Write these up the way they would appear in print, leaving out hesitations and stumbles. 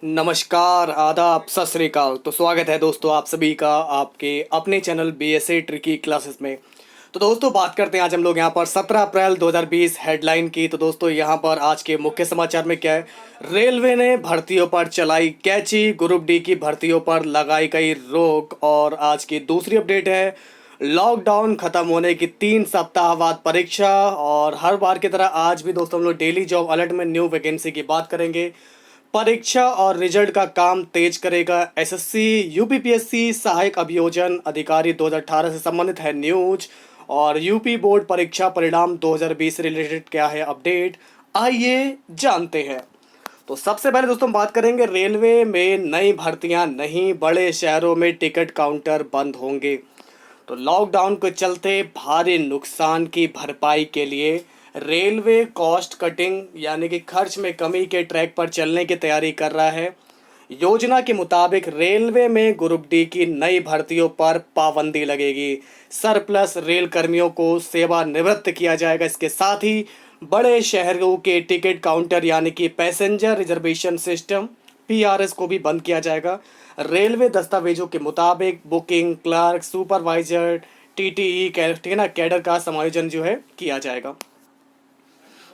नमस्कार, आदाब, सत श्री अकाल। तो स्वागत है दोस्तों आप सभी का आपके अपने चैनल बीएसए ट्रिकी क्लासेस में। तो दोस्तों बात करते हैं आज हम लोग यहाँ पर 17 अप्रैल 2020 हेडलाइन की। तो दोस्तों यहाँ पर आज के मुख्य समाचार में क्या है, रेलवे ने भर्तियों पर चलाई कैची, ग्रुप डी की भर्तियों पर लगाई गई रोक। और आज की दूसरी अपडेट है, लॉकडाउन खत्म होने की 3 सप्ताह बाद परीक्षा। और हर बार की तरह आज भी दोस्तों हम लोग डेली जॉब अलर्ट में न्यू वैकेंसी की बात करेंगे। परीक्षा और रिजल्ट का काम तेज करेगा एसएससी, यूपीपीएससी सहायक अभियोजन अधिकारी 2018 से संबंधित है न्यूज। और यूपी बोर्ड परीक्षा परिणाम 2020 से रिलेटेड क्या है अपडेट, आइए जानते हैं। तो सबसे पहले दोस्तों हम बात करेंगे रेलवे में नई भर्तियां नहीं, बड़े शहरों में टिकट काउंटर बंद होंगे। तो लॉकडाउन के चलते भारी नुकसान की भरपाई के लिए रेलवे कॉस्ट कटिंग यानी कि खर्च में कमी के ट्रैक पर चलने की तैयारी कर रहा है। योजना के मुताबिक रेलवे में ग्रुप डी की नई भर्तियों पर पाबंदी लगेगी। सरप्लस रेल कर्मियों को सेवानिवृत्त किया जाएगा। इसके साथ ही बड़े शहरों के टिकट काउंटर यानी कि पैसेंजर रिजर्वेशन सिस्टम पीआरएस को भी बंद किया जाएगा। रेलवे दस्तावेजों के मुताबिक बुकिंग क्लर्क, सुपरवाइजर, टीटीई ठीक है ना, कैडर का समायोजन जो है किया जाएगा।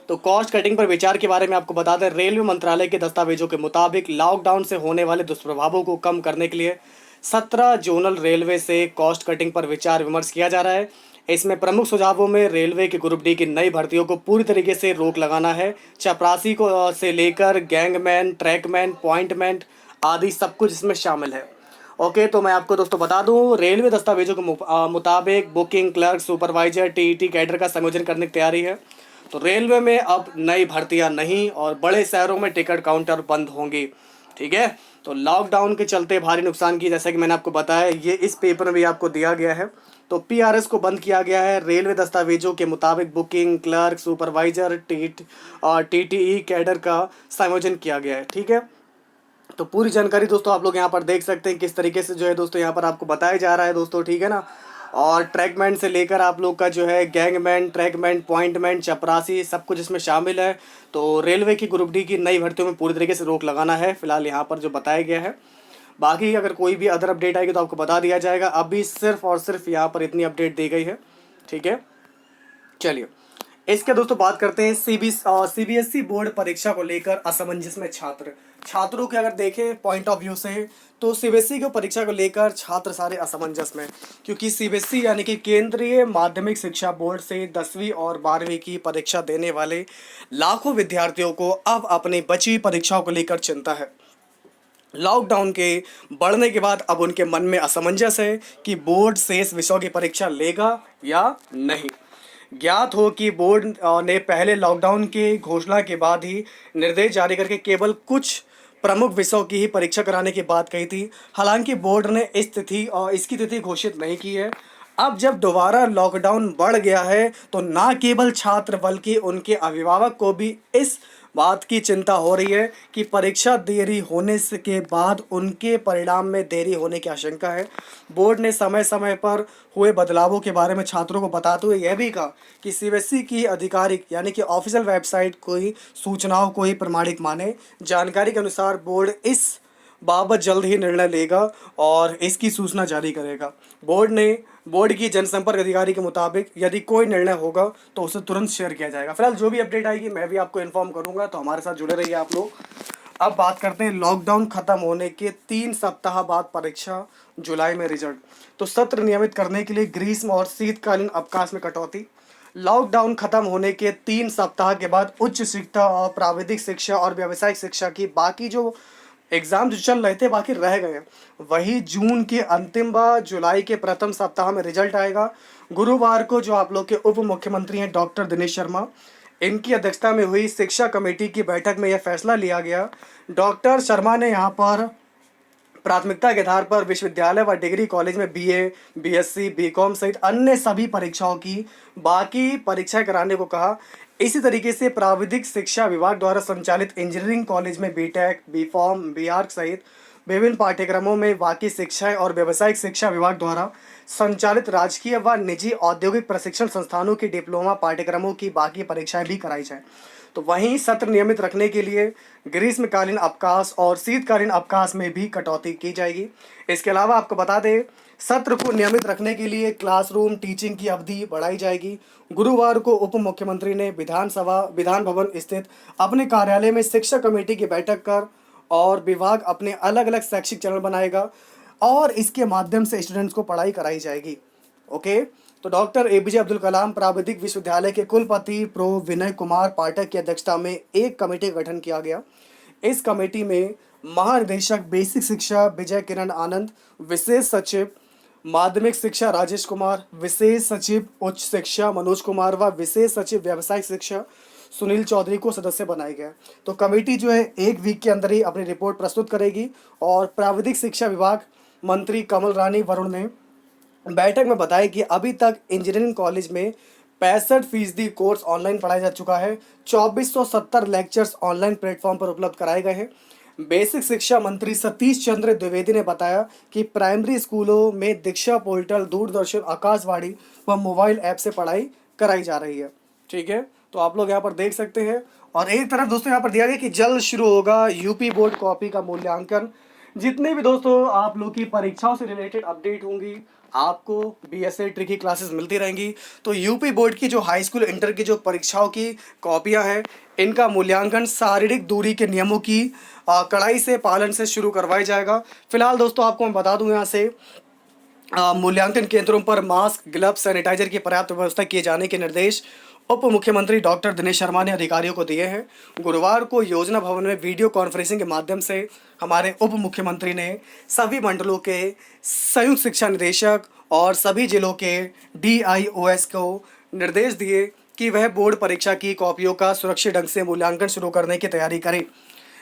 तो कॉस्ट कटिंग पर विचार के बारे में आपको बता दें, रेलवे मंत्रालय के दस्तावेजों के मुताबिक लॉकडाउन से होने वाले दुष्प्रभावों को कम करने के लिए 17 जोनल रेलवे से कॉस्ट कटिंग पर विचार विमर्श किया जा रहा है। इसमें प्रमुख सुझावों में रेलवे की ग्रुप डी की नई भर्तियों को पूरी तरीके से रोक लगाना है। चपरासी को से लेकर गैंगमैन, ट्रैकमैन, पॉइंटमैन आदि सब कुछ इसमें शामिल है। ओके, तो मैं आपको दोस्तों बता दूं, रेलवे दस्तावेजों के मुताबिक booking clerk, supervisor, TET cadre का संयोजन करने की तैयारी है। तो रेलवे में अब नई भर्तियां नहीं और बड़े शहरों में टिकट काउंटर बंद होंगी। ठीक है, तो लॉकडाउन के चलते भारी नुकसान की, जैसा कि मैंने आपको बताया, ये इस पेपर में भी आपको दिया गया है। तो पीआरएस को बंद किया गया है। रेलवे दस्तावेजों के मुताबिक booking clerk, supervisor, TTE cadre का संयोजन किया गया है। ठीक है, तो पूरी जानकारी दोस्तों आप लोग यहाँ पर देख सकते हैं किस तरीके से जो है दोस्तों यहाँ पर आपको बताया जा रहा है दोस्तों। ठीक है ना, और ट्रैकमैन से लेकर आप लोग का जो है गैंगमैन, ट्रैकमैन, पॉइंटमैन, चपरासी सब कुछ इसमें शामिल है। तो रेलवे की ग्रुप डी की नई भर्तियों में पूरी तरीके से रोक लगाना है फिलहाल यहाँ पर जो बताया गया है। बाकी अगर कोई भी अदर अपडेट आएगी तो आपको बता दिया जाएगा। अभी सिर्फ और सिर्फ यहाँ पर इतनी अपडेट दी गई है। ठीक है, चलिए इसके दोस्तों बात करते हैं सीबीएसई बोर्ड परीक्षा को लेकर असमंजस में छात्रों के अगर देखें पॉइंट ऑफ व्यू से, तो सीबीएसई की परीक्षा को लेकर छात्र सारे असमंजस में, क्योंकि सीबीएसई यानी कि केंद्रीय माध्यमिक शिक्षा बोर्ड से 10वीं और 12वीं की परीक्षा देने वाले लाखों विद्यार्थियों को अब अपनी बची परीक्षाओं को लेकर चिंता है। लॉकडाउन के बढ़ने के बाद अब उनके मन में असमंजस है कि बोर्ड शेष विषयों की परीक्षा लेगा या नहीं। ज्ञात हो कि बोर्ड ने पहले लॉकडाउन की घोषणा के बाद ही निर्देश जारी करके केवल कुछ प्रमुख विषयों की ही परीक्षा कराने की बात कही थी। हालांकि बोर्ड ने इसकी तिथि घोषित नहीं की है। अब जब दोबारा लॉकडाउन बढ़ गया है तो ना केवल छात्र बल्कि उनके अभिभावक को भी इस बात की चिंता हो रही है कि परीक्षा देरी होने से के बाद उनके परिणाम में देरी होने की आशंका है। बोर्ड ने समय समय पर हुए बदलावों के बारे में छात्रों को बताते हुए यह भी कहा कि सीबीएसई की आधिकारिक यानी कि ऑफिशियल वेबसाइट कोई सूचनाओं को ही प्रमाणिक माने। जानकारी के अनुसार बोर्ड इस बाबत जल्द ही निर्णय लेगा और इसकी सूचना जारी करेगा। बोर्ड की जनसंपर्क अधिकारी के मुताबिक यदि कोई निर्णय होगा तो उसे तुरंत शेयर किया जाएगा। फिलहाल जो भी अपडेट आएगी मैं भी आपको इन्फॉर्म करूंगा, तो हमारे साथ जुड़े रहिए आप लोग। अब बात करते हैं लॉकडाउन खत्म होने के 3 सप्ताह बाद परीक्षा, जुलाई में रिजल्ट। तो सत्र नियमित करने के लिए ग्रीष्म और शीतकालीन अवकाश में कटौती। लॉकडाउन खत्म होने के 3 सप्ताह के बाद उच्च शिक्षा और प्राविधिक शिक्षा और व्यावसायिक शिक्षा की बाकी जो एग्जाम जो चल रहे थे बाकी रह गए। वही जून के अंतिम व जुलाई के प्रथम सप्ताह में रिजल्ट आएगा। गुरुवार को जो आप लोग के उप मुख्यमंत्री हैं डॉक्टर दिनेश शर्मा, इनकी अध्यक्षता में हुई शिक्षा कमेटी की बैठक में यह फैसला लिया गया। डॉक्टर शर्मा ने यहाँ पर प्राथमिकता के आधार पर विश्वविद्यालय व डिग्री कॉलेज में बीए, बीएससी, बीकॉम सहित अन्य सभी परीक्षाओं की बाकी परीक्षाएं कराने को कहा। इसी तरीके से प्राविधिक शिक्षा विभाग द्वारा संचालित इंजीनियरिंग कॉलेज में बीटेक, बीफॉर्म, बीआर्क सहित विभिन्न पाठ्यक्रमों में बाकी शिक्षाएं और व्यावसायिक शिक्षा विभाग द्वारा संचालित राजकीय व निजी औद्योगिक प्रशिक्षण संस्थानों की डिप्लोमा पाठ्यक्रमों की बाकी परीक्षाएं भी कराई जाए। तो वहीं सत्र नियमित रखने के लिए ग्रीष्मकालीन अवकाश और शीतकालीन अवकाश में भी कटौती की जाएगी। इसके अलावा आपको बता दें, सत्र को नियमित रखने के लिए क्लासरूम टीचिंग की अवधि बढ़ाई जाएगी। गुरुवार को उप मुख्यमंत्री ने विधान भवन स्थित अपने कार्यालय में शिक्षा कमेटी की बैठक कर और विभाग अपने अलग अलग शैक्षिक चरण बनाएगा और इसके माध्यम से स्टूडेंट्स को पढ़ाई कराई जाएगी। ओके, तो डॉक्टर एपीजे अब्दुल कलाम प्राविधिक विश्वविद्यालय के कुलपति प्रो विनय कुमार पाठक की अध्यक्षता में एक कमेटी का गठन किया गया। इस कमेटी में महानिदेशक बेसिक शिक्षा विजय किरण आनंद, विशेष सचिव माध्यमिक शिक्षा राजेश कुमार, विशेष सचिव उच्च शिक्षा मनोज कुमार व विशेष सचिव व्यावसायिक शिक्षा सुनील चौधरी को सदस्य बनाया गया। तो कमेटी जो है 1 वीक के अंदर ही अपनी रिपोर्ट प्रस्तुत करेगी। और प्राविधिक शिक्षा विभाग मंत्री कमल रानी वरुण ने बैठक में बताया कि अभी तक इंजीनियरिंग कॉलेज में 65% कोर्स ऑनलाइन पढ़ाया जा चुका है। 2470 लेक्चर्स ऑनलाइन प्लेटफॉर्म पर उपलब्ध कराए गए हैं। बेसिक शिक्षा मंत्री सतीश चंद्र द्विवेदी ने बताया कि प्राइमरी स्कूलों में दीक्षा पोर्टल, दूरदर्शन, आकाशवाणी व मोबाइल ऐप से पढ़ाई कराई जा रही है। ठीक है, तो आप लोग यहाँ पर देख सकते हैं। और एक तरफ दोस्तों यहाँ पर दिया गया कि जल्द शुरू होगा यूपी बोर्ड कॉपी का मूल्यांकन। जितने भी दोस्तों आप लोग की परीक्षाओं से रिलेटेड अपडेट होंगी, आपको बीएसए ट्रिकी क्लासेस मिलती रहेंगी। तो यूपी बोर्ड की जो हाई स्कूल इंटर की जो परीक्षाओं की कॉपियां हैं, इनका मूल्यांकन शारीरिक दूरी के नियमों की कड़ाई से पालन से शुरू करवाया जाएगा। फिलहाल दोस्तों आपको मैं बता दूं, यहाँ से मूल्यांकन केंद्रों पर मास्क, ग्लव्स, सैनिटाइजर की पर्याप्त व्यवस्था किए जाने के निर्देश उप मुख्यमंत्री डॉक्टर दिनेश शर्मा ने अधिकारियों को दिए हैं। गुरुवार को योजना भवन में वीडियो कॉन्फ्रेंसिंग के माध्यम से हमारे उप मुख्यमंत्री ने सभी मंडलों के संयुक्त शिक्षा निदेशक और सभी जिलों के DIOS को निर्देश दिए कि वह बोर्ड परीक्षा की कॉपियों का सुरक्षित ढंग से मूल्यांकन शुरू करने की तैयारी करें।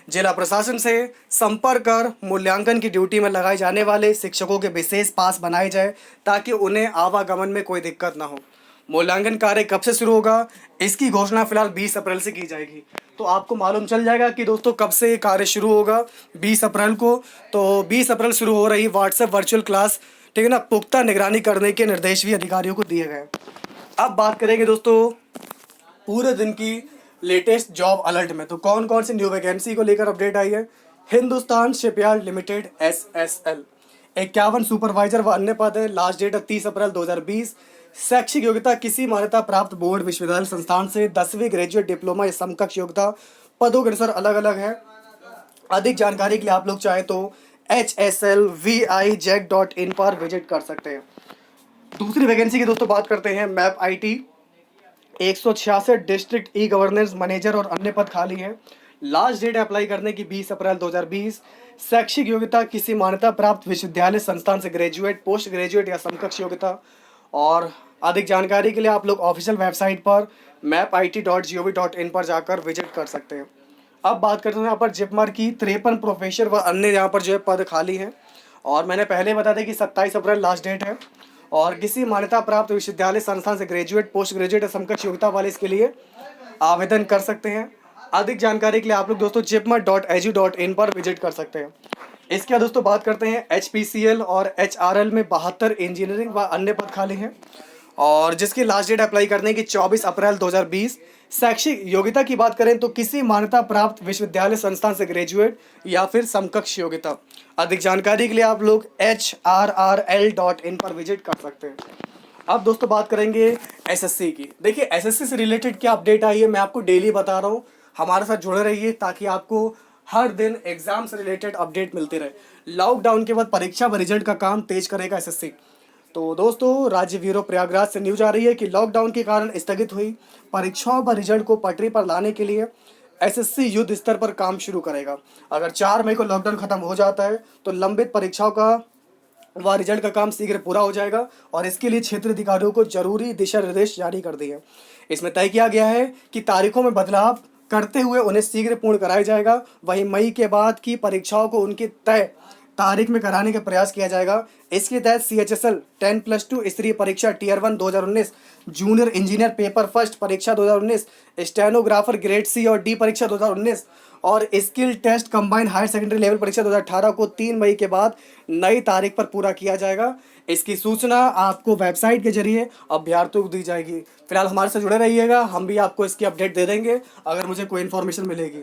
जिला प्रशासन से संपर्क कर मूल्यांकन की ड्यूटी में लगाए जाने वाले शिक्षकों के विशेष पास बनाए जाए ताकि उन्हें आवागमन में कोई दिक्कत ना हो। मूल्यांकन कार्य कब से शुरू होगा, इसकी घोषणा फिलहाल 20 अप्रैल से की जाएगी। तो आपको मालूम चल जाएगा कि दोस्तों कब से कार्य शुरू होगा। 20 अप्रैल को। तो 20 अप्रैल शुरू हो रही व्हाट्सएप वर्चुअल क्लास, ठीक है ना। पुख्ता निगरानी करने के निर्देश भी अधिकारियों को दिए गए। अब बात करेंगे दोस्तों पूरे दिन की लेटेस्ट जॉब अलर्ट में। तो कौन कौन सी न्यू वैकेंसी को लेकर अपडेट आई है। Hindustan shipyard limited SSL 51 supervisor व अन्य पद है। लास्ट डेट है 30 अप्रैल 2020। शैक्षिक योग्यता किसी मान्यता प्राप्त बोर्ड, विश्वविद्यालय, संस्थान से 10वीं ग्रेजुएट, डिप्लोमा या समकक्ष योग्यता। पदों के अनुसार अलग अलग है। अधिक जानकारी के लिए आप लोग चाहे तो hslvijec.in पर विजिट कर सकते हैं। दूसरी वैकेंसी की दोस्तों बात करते हैं। Map IT 166 district e governance manager और अन्य पद खाली हैं। लास्ट डेट अप्लाई करने की 20 अप्रैल 2020। शैक्षिक योग्यता किसी मान्यता प्राप्त विश्वविद्यालय, संस्थान से ग्रेजुएट, पोस्ट ग्रेजुएट या समकक्ष योग्यता। और अधिक जानकारी के लिए आप लोग ऑफिशियल वेबसाइट पर mapit.gov.in पर जाकर विजिट कर सकते हैं। अब बात करते हैं यहाँ पर जिपमर की 53 प्रोफेसर व अन्य यहाँ पर जो है पद खाली हैं। और मैंने पहले बता दें कि 27 अप्रैल लास्ट डेट है। और किसी मान्यता प्राप्त विश्वविद्यालय, संस्थान से ग्रेजुएट, पोस्ट ग्रेजुएट या समकक्ष योग्यता वाले इसके लिए आवेदन कर सकते हैं। अधिक जानकारी के लिए आप लोग दोस्तों jipmer.edu.in पर विजिट कर सकते हैं। इसके बाद दोस्तों बात करते हैं HPCL और HRL में 72 इंजीनियरिंग व अन्य पद खाली हैं और जिसकी लास्ट डेट अप्लाई करने की 24 अप्रैल 2020। शैक्षिक योग्यता की बात करें तो किसी मान्यता प्राप्त विश्वविद्यालय, संस्थान से ग्रेजुएट या फिर समकक्ष योग्यता। अधिक जानकारी के लिए आप लोग HRRL.in पर विजिट कर सकते हैं। अब दोस्तों बात करेंगे SSC की। देखिए SSC से रिलेटेड क्या अपडेट आई है, मैं आपको डेली बता रहा हूँ। हमारे साथ जुड़े रहिए ताकि आपको हर दिन एग्जाम से रिलेटेड अपडेट मिलते रहे। लॉकडाउन के बाद परीक्षा व रिजल्ट का काम तेज करेगा SSC। तो दोस्तों राज्य ब्यूरो प्रयागराज से न्यूज आ रही है कि लॉकडाउन के कारण स्थगित हुई परीक्षाओं व रिजल्ट को पटरी पर लाने के लिए SSC युद्ध स्तर पर काम शुरू करेगा। अगर 4 मई को लॉकडाउन खत्म हो जाता है तो लंबित परीक्षाओं का व रिजल्ट का काम शीघ्र पूरा हो जाएगा और इसके लिए क्षेत्रीय अधिकारियों को जरूरी दिशा निर्देश जारी कर दिए। इसमें तय किया गया है कि तारीखों में बदलाव करते हुए उन्हें शीघ्र पूर्ण कराया जाएगा। वहीं मई के बाद की परीक्षाओं को उनकी तय तारीख में कराने का प्रयास किया जाएगा। इसके तहत CHSL 10+2 स्तरीय परीक्षा Tier 1 2019, junior engineer paper first परीक्षा 2019, स्टेनोग्राफर ग्रेड C और D परीक्षा 2019 और skill test combined higher secondary level परीक्षा 2018 को 3 मई के बाद नई तारीख पर पूरा किया जाएगा। इसकी सूचना आपको वेबसाइट के जरिए अभ्यर्थियों को दी जाएगी। फिलहाल हमारे से जुड़े रहिएगा, हम भी आपको इसकी अपडेट दे देंगे अगर मुझे कोई इन्फॉर्मेशन मिलेगी।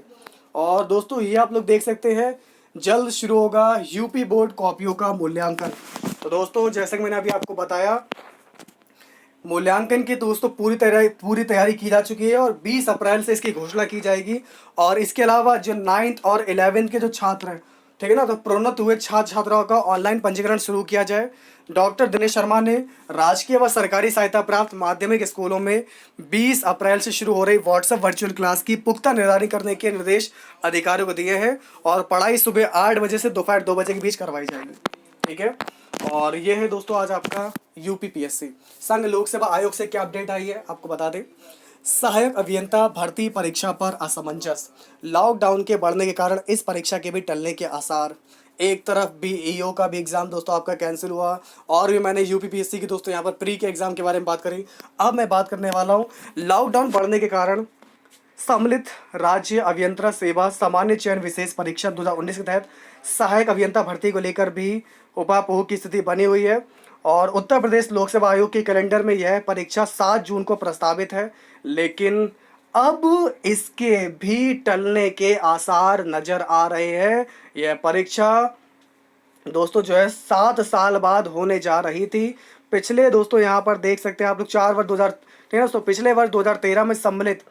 और दोस्तों ये आप लोग देख सकते हैं, जल्द शुरू होगा यूपी बोर्ड कॉपियों का मूल्यांकन। तो दोस्तों जैसा कि मैंने अभी आपको बताया, मूल्यांकन की दोस्तों पूरी तैयारी की जा चुकी है और 20 अप्रैल से इसकी घोषणा की जाएगी। और इसके अलावा जो 9th और 11th के जो छात्र हैं, ठीक है ना, तो प्रोन्नत हुए छात्र छात्राओं का ऑनलाइन पंजीकरण शुरू किया जाए। डॉक्टर दिनेश शर्मा ने राजकीय व सरकारी सहायता प्राप्त माध्यमिक स्कूलों में 20 अप्रैल से शुरू हो रही व्हाट्सएप वर्चुअल क्लास की पुख्ता निगरानी करने के निर्देश अधिकारियों को दिए हैं और पढ़ाई सुबह 8 बजे से दोपहर 2 बजे के बीच करवाई जाएगी। ठीक है, और ये है दोस्तों आज आपका यूपीपीएससी संघ लोक सेवा आयोग से क्या अपडेट आई है आपको बता दें। सहायक अभियंता भर्ती परीक्षा पर असमंजस, लॉकडाउन के बढ़ने के कारण इस परीक्षा के भी टलने के आसार। एक तरफ बीईओ का भी एग्जाम दोस्तों आपका कैंसिल हुआ, और भी मैंने यूपीपीएससी की दोस्तों यहाँ पर प्री के एग्जाम के बारे में बात करी। अब मैं बात करने वाला हूँ लॉकडाउन बढ़ने के कारण सम्मिलित राज्य अभियंत्रण सेवा सामान्य चयन विशेष परीक्षा 2019 के तहत सहायक अभियंता भर्ती को लेकर भी उपापोह की स्थिति बनी हुई है। और उत्तर प्रदेश लोक सेवा आयोग के कैलेंडर में यह परीक्षा 7 जून को प्रस्तावित है, लेकिन अब इसके भी टलने के आसार नजर आ रहे हैं। यह परीक्षा दोस्तों जो है 7 साल बाद होने जा रही थी। पिछले दोस्तों यहाँ पर देख सकते हैं आप लोग 4 वर्ष 2000, ठीक है दोस्तों, पिछले वर्ष 2013 में सम्मिलित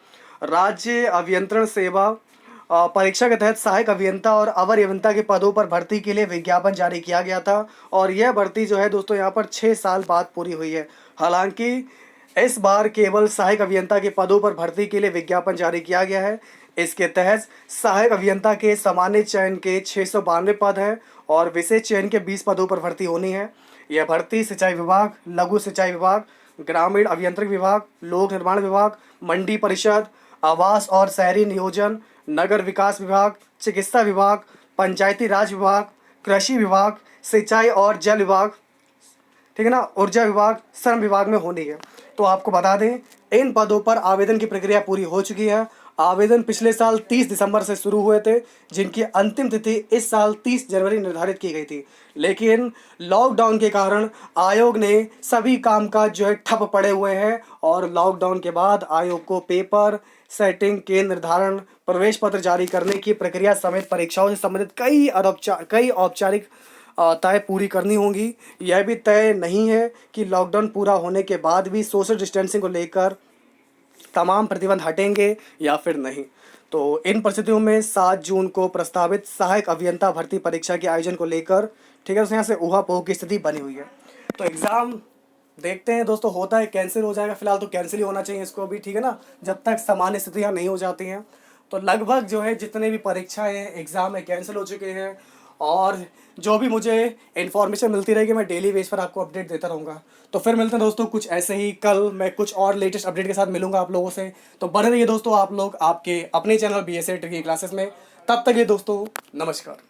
राज्य अभियंत्रण सेवा परीक्षा के तहत सहायक अभियंता और अवर अभियंता के पदों पर भर्ती के लिए विज्ञापन जारी किया गया था और यह भर्ती जो है दोस्तों यहाँ पर 6 साल बाद पूरी हुई है। हालांकि इस बार केवल सहायक अभियंता के पदों पर भर्ती के लिए विज्ञापन जारी किया गया है। इसके तहत सहायक अभियंता के सामान्य चयन के 692 पद हैं और विशेष चयन के 20 पदों पर भर्ती होनी है। यह भर्ती सिंचाई विभाग, लघु सिंचाई विभाग, ग्रामीण अभियंत्रण विभाग, लोक निर्माण विभाग, मंडी परिषद, आवास और शहरी नियोजन, नगर विकास विभाग, चिकित्सा विभाग, पंचायती राज विभाग, कृषि विभाग, सिंचाई और जल विभाग, ठीक है ना, ऊर्जा विभाग, श्रम विभाग में होनी है। तो आपको बता दें इन पदों पर आवेदन की प्रक्रिया पूरी हो चुकी है। आवेदन पिछले साल 30 दिसंबर से शुरू हुए थे, जिनकी अंतिम तिथि इस साल 30 जनवरी निर्धारित की गई थी, लेकिन लॉकडाउन के कारण आयोग ने सभी कामकाज जो है ठप पड़े हुए हैं और लॉकडाउन के बाद आयोग को पेपर सेटिंग के निर्धारण, प्रवेश पत्र जारी करने की प्रक्रिया समेत परीक्षाओं से संबंधित कई औपचारिक तय पूरी करनी होंगी। यह भी तय नहीं है कि लॉकडाउन पूरा होने के बाद भी सोशल डिस्टेंसिंग को लेकर तमाम प्रतिबंध हटेंगे या फिर नहीं। तो इन परिस्थितियों में 7 जून को प्रस्तावित सहायक अभियंता भर्ती परीक्षा के आयोजन को लेकर, ठीक है, यहाँ से ऊहापोह की स्थिति बनी हुई है। तो एग्ज़ाम देखते हैं दोस्तों, होता है कैंसिल हो जाएगा, फिलहाल तो कैंसिल ही होना चाहिए इसको भी, ठीक है ना, जब तक सामान्य स्थितियाँ नहीं हो जाती हैं। तो लगभग जो है जितने भी परीक्षाएँ एग्ज़ाम है कैंसिल हो चुके हैं और जो भी मुझे इन्फॉर्मेशन मिलती रहेगी मैं डेली बेस पर आपको अपडेट देता रहूँगा। तो फिर मिलते हैं दोस्तों कुछ ऐसे ही, कल मैं कुछ और लेटेस्ट अपडेट के साथ मिलूंगा आप लोगों से। तो बने रहिए दोस्तों आप लोग आपके अपने चैनल BSA ट्रिकी क्लासेस में। तब तक ये दोस्तों नमस्कार।